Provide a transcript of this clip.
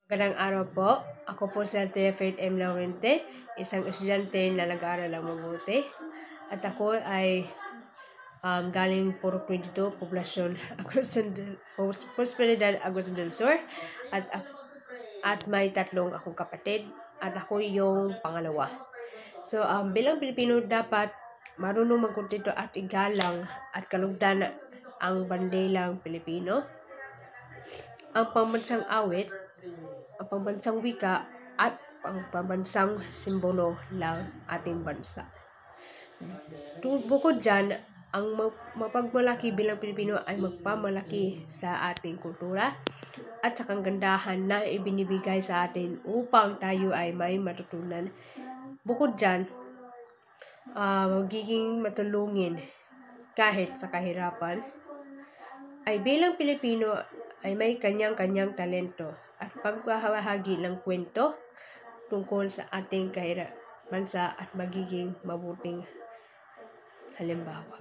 Magandang araw po. Ako po si Althea Faith M. Laurente, isang estudyante na nag-aaral ng mabuti. At ako ay galing Purok 22, Poblasyon Prosperidad, Agusan del Sur. At may tatlong akong kapatid. At ako yung pangalawa. So, bilang Pilipino, dapat marunong magkuntento at igalang at kalugdan ang bandelang Pilipino, ang pambansang awit, ang pambansang wika, at ang pambansang simbolo ng ating bansa. Bukod dyan, ang mapagmalaki bilang Pilipino ay magpamalaki sa ating kultura at sa kagandahan na ibinibigay sa atin upang tayo ay may matutunan. Bukod dyan, magiging matulungin kahit sa kahirapan, ay bilang Pilipino ay may kanyang-kanyang talento at pagbahagi ng kwento tungkol sa ating bansa at magiging mabuting halimbawa.